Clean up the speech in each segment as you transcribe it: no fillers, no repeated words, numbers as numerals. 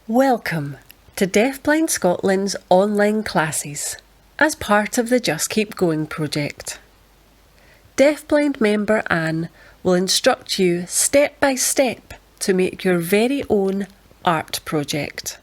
Welcome to Deafblind Scotland's online classes as part of the Just Keep Going project. Deafblind member Anne will instruct you step by step to make your very own art project.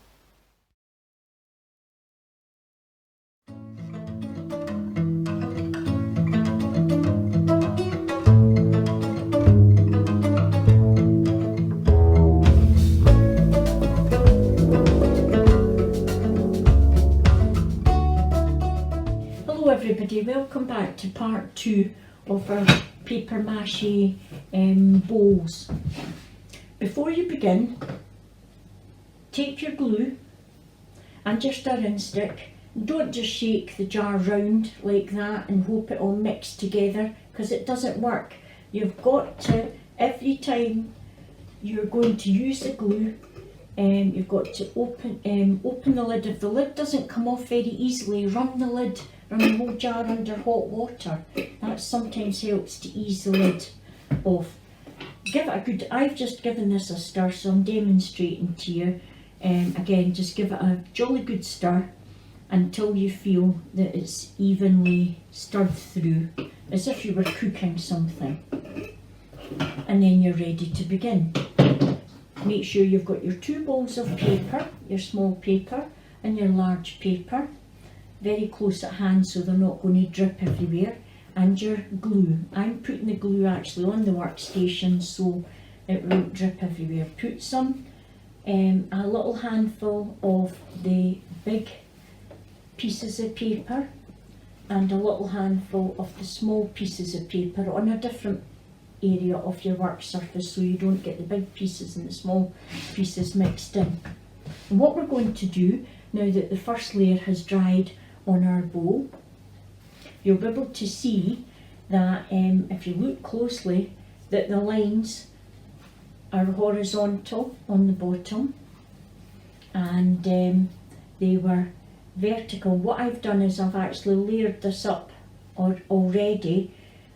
Hello everybody, welcome back to part 2 of our paper mache bowls. Before you begin, take your glue and your stirring stick. Don't just shake the jar round like that and hope it all mixed together, because it doesn't work. You've got to, every time you're going to use the glue, you've got to open the lid. If the lid doesn't come off very easily, run the whole jar under hot water. That sometimes helps to ease the lid off. Give it a good, I've just given this a stir, so I'm demonstrating to you. Again, just give it a jolly good stir until you feel that it's evenly stirred through, as if you were cooking something. And then you're ready to begin. Make sure you've got your 2 balls of paper, your small paper and your large paper, very close at hand so they're not going to drip everywhere, and your glue. I'm putting the glue actually on the workstation so it won't drip everywhere. Put some, a little handful of the big pieces of paper and a little handful of the small pieces of paper on a different area of your work surface so you don't get the big pieces and the small pieces mixed in. And what we're going to do, now that the first layer has dried on our bowl, you'll be able to see that if you look closely, that the lines are horizontal on the bottom and they were vertical. What I've done is I've actually layered this up already.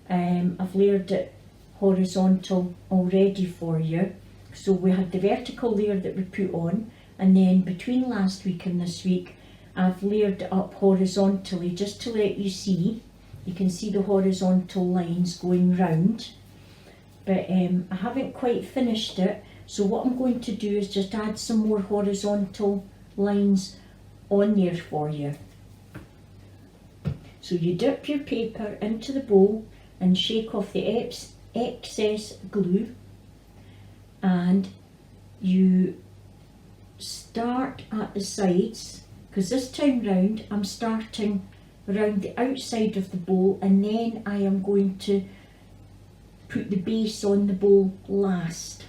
I've layered it horizontal already for you. So we had the vertical layer that we put on, and then between last week and this week I've layered it up horizontally just to let you see. You can see the horizontal lines going round, but I haven't quite finished it, so what I'm going to do is just add some more horizontal lines on there for you. So you dip your paper into the bowl and shake off the excess glue, and you start at the sides, because this time round I'm starting around the outside of the bowl, and then I am going to put the base on the bowl last.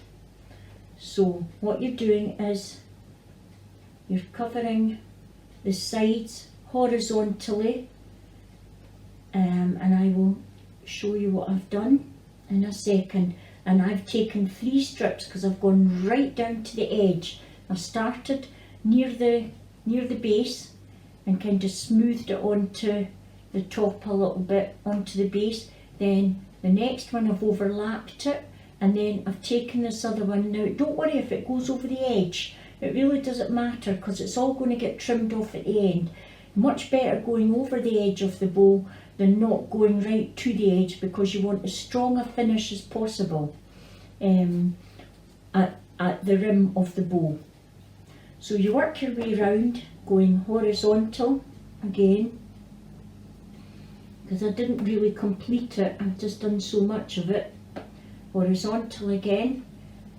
So what you're doing is you're covering the sides horizontally, and I will show you what I've done in a second. And I've taken 3 strips because I've gone right down to the edge. I've started near the base and kind of smoothed it onto the top a little bit, onto the base. Then the next one I've overlapped it, and then I've taken this other one. Now don't worry if it goes over the edge, it really doesn't matter because it's all going to get trimmed off at the end. Much better going over the edge of the bowl than not going right to the edge, because you want as strong a finish as possible at the rim of the bowl. So you work your way round, going horizontal again, because I didn't really complete it, I've just done so much of it. Horizontal again,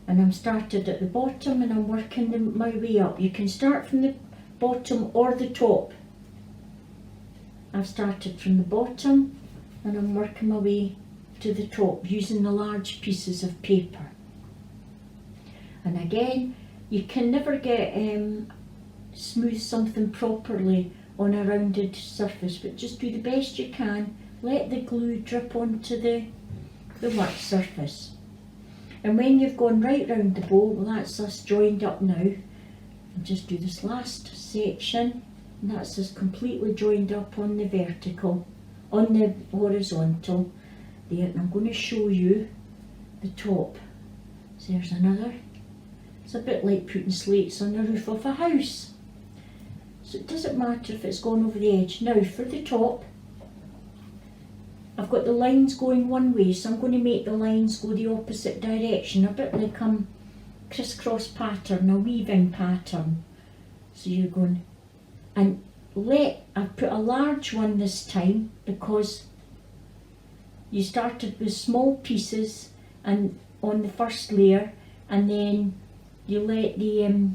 and I'm started at the bottom and I'm working my way up. You can start from the bottom or the top. I've started from the bottom and I'm working my way to the top using the large pieces of paper. And again, you can never get smooth something properly on a rounded surface, but just do the best you can. Let the glue drip onto the work surface. And when you've gone right round the bowl, well, that's us joined up now. And just do this last section, and that's us completely joined up on the vertical, on the horizontal there. And I'm going to show you the top. So there's another It's a bit like putting slates on the roof of a house. So it doesn't matter if it's gone over the edge. Now for the top, I've got the lines going one way, so I'm going to make the lines go the opposite direction, a bit like crisscross pattern, a weaving pattern. So you're going, and I've put a large one this time because you started with small pieces and on the first layer, and then you let the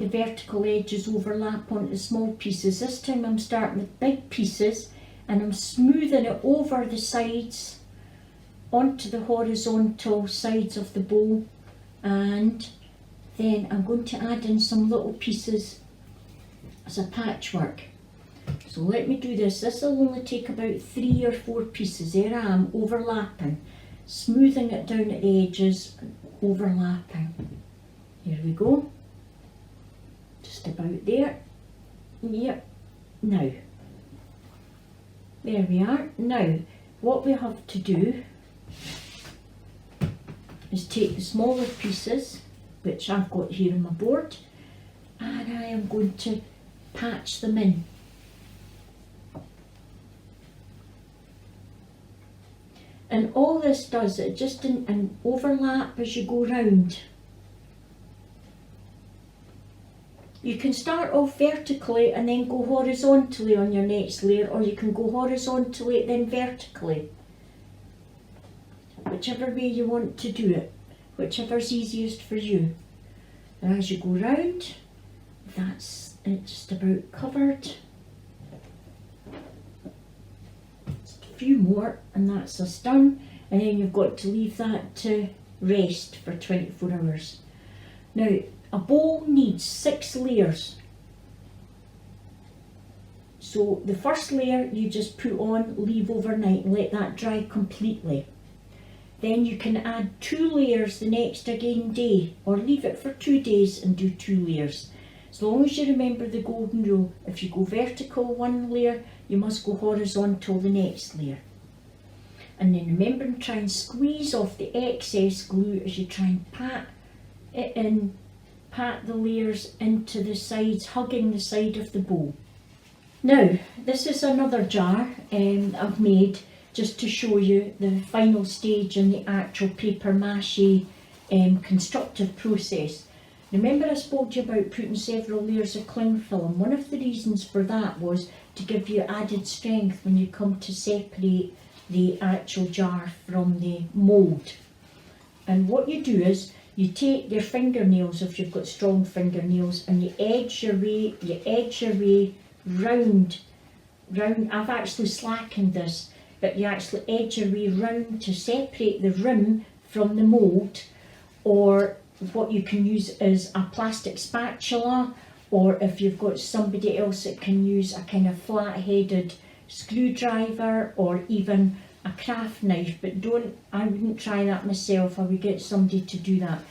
vertical edges overlap onto the small pieces. This time I'm starting with big pieces and I'm smoothing it over the sides onto the horizontal sides of the bowl, and then I'm going to add in some little pieces as a patchwork. So let me do this. This will only take about 3 or 4 pieces. There I am, overlapping, smoothing it down at the edges and overlapping. Here we go. Just about there. Yep. Now, there we are. Now, what we have to do is take the smaller pieces, which I've got here on my board, and I am going to patch them in. And all this does, it just an overlap as you go round. You can start off vertically and then go horizontally on your next layer, or you can go horizontally then vertically. Whichever way you want to do it, whichever's easiest for you. And as you go round, that's it, just about covered. Just a few more and that's us done. And then you've got to leave that to rest for 24 hours. Now, a bowl needs 6 layers. So the first layer you just put on, leave overnight and let that dry completely. Then you can add 2 layers the next again day, or leave it for 2 days and do 2 layers. As long as you remember the golden rule, if you go vertical one layer, you must go horizontal the next layer. And then remember and try and squeeze off the excess glue as you try and pat it in, pat the layers into the sides, hugging the side of the bowl. Now, this is another jar I've made just to show you the final stage in the actual paper mache constructive process. Remember I spoke to you about putting several layers of cling film. One of the reasons for that was to give you added strength when you come to separate the actual jar from the mould. And what you do is you take your fingernails, if you've got strong fingernails, and you edge your way round. I've actually slackened this, but you actually edge your way round to separate the rim from the mould, or what you can use is a plastic spatula, or if you've got somebody else that can use a kind of flat-headed screwdriver or even a craft knife, but I wouldn't try that myself. I would get somebody to do that.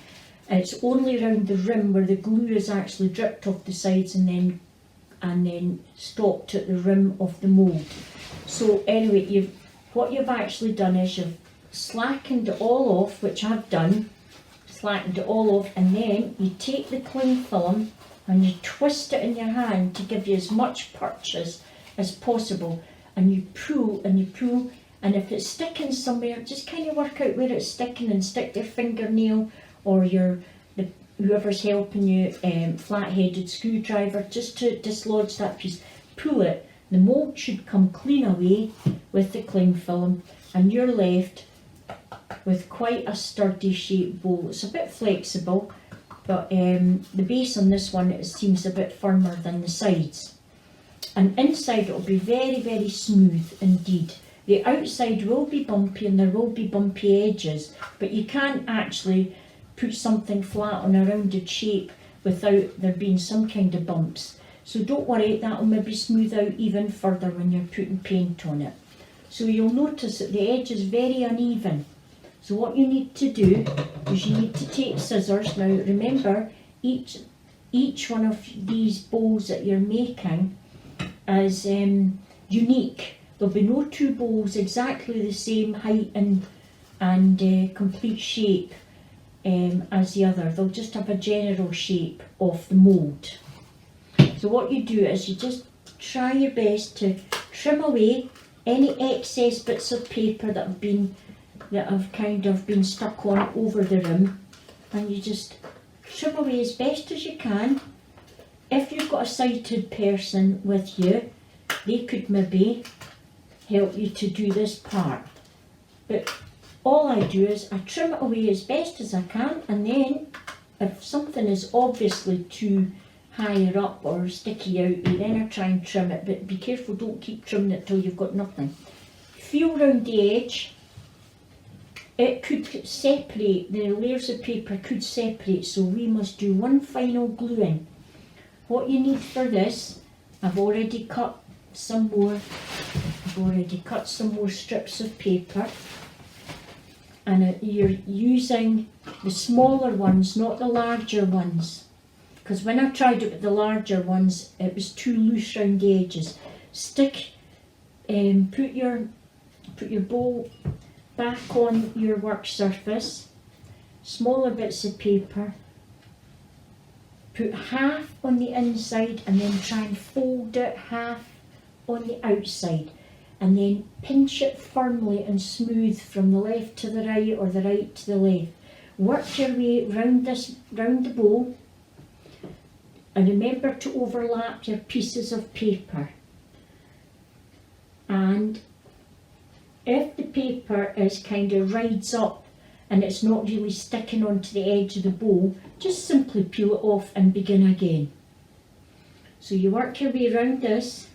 It's only around the rim where the glue is actually dripped off the sides and then stopped at the rim of the mould. So anyway, what you've actually done is you've slackened it all off, which I've done, slackened it all off, and then you take the cling film and you twist it in your hand to give you as much purchase as possible, and you pull and you pull, and if it's sticking somewhere, just kind of work out where it's sticking and stick your fingernail or whoever's helping you, flat-headed screwdriver, just to dislodge that piece. Pull it. The mould should come clean away with the cling film, and you're left with quite a sturdy shaped bowl. It's a bit flexible, but the base on this one seems a bit firmer than the sides. And inside it will be very, very smooth indeed. The outside will be bumpy and there will be bumpy edges, but you can't actually put something flat on a rounded shape without there being some kind of bumps. So don't worry, that will maybe smooth out even further when you're putting paint on it. So you'll notice that the edge is very uneven. So what you need to do is you need to take scissors. Now remember, each one of these bowls that you're making is unique. There'll be no 2 bowls exactly the same height and complete shape. as the other. They'll just have a general shape of the mould. So what you do is you just try your best to trim away any excess bits of paper that have kind of been stuck on over the rim, and you just trim away as best as you can. If you've got a sighted person with you, they could maybe help you to do this part. But all I do is I trim it away as best as I can, and then if something is obviously too higher up or sticky out, then I try and trim it, but be careful, don't keep trimming it till you've got nothing. Feel round the edge. It could separate, the layers of paper could separate, so we must do one final gluing. What you need for this, I've already cut some more strips of paper, and you're using the smaller ones, not the larger ones, because when I tried it with the larger ones, it was too loose round the edges. Put your bowl back on your work surface, smaller bits of paper, put half on the inside and then try and fold it half on the outside, and then pinch it firmly and smooth from the left to the right or the right to the left. Work your way round the bowl, and remember to overlap your pieces of paper. And if the paper is kind of rides up and it's not really sticking onto the edge of the bowl, just simply peel it off and begin again. So you work your way around this,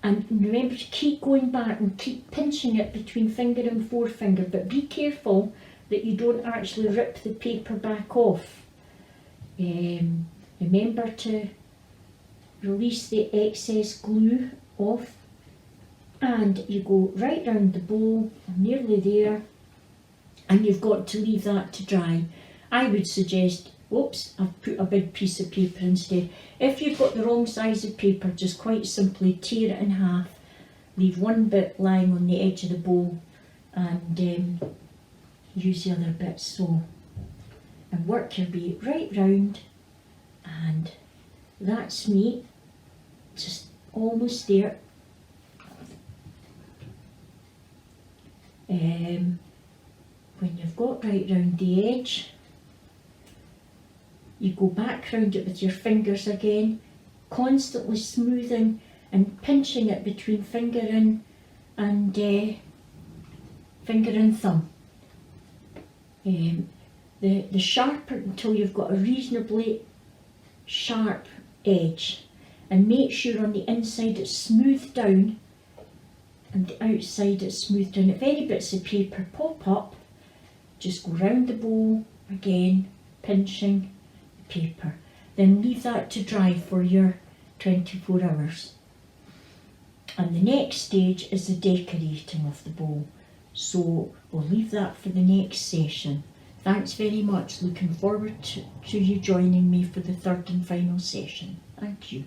and remember to keep going back and keep pinching it between finger and forefinger, but be careful that you don't actually rip the paper back off. Remember to release the excess glue off, and you go right round the bowl, nearly there, and you've got to leave that to dry. I would suggest, oops, I've put a big piece of paper instead. If you've got the wrong size of paper, just quite simply tear it in half, leave one bit lying on the edge of the bowl, and use the other bit so, and work your way right round, and that's me, just almost there. When you've got right round the edge, you go back round it with your fingers again, constantly smoothing and pinching it between finger and thumb. The sharper until you've got a reasonably sharp edge, and make sure on the inside it's smoothed down and the outside it's smoothed down. If any bits of paper pop up, just go round the bowl again, pinching the paper. Then leave that to dry for your 24 hours. And the next stage is the decorating of the bowl. So we'll leave that for the next session. Thanks very much. Looking forward to you joining me for the third and final session. Thank you.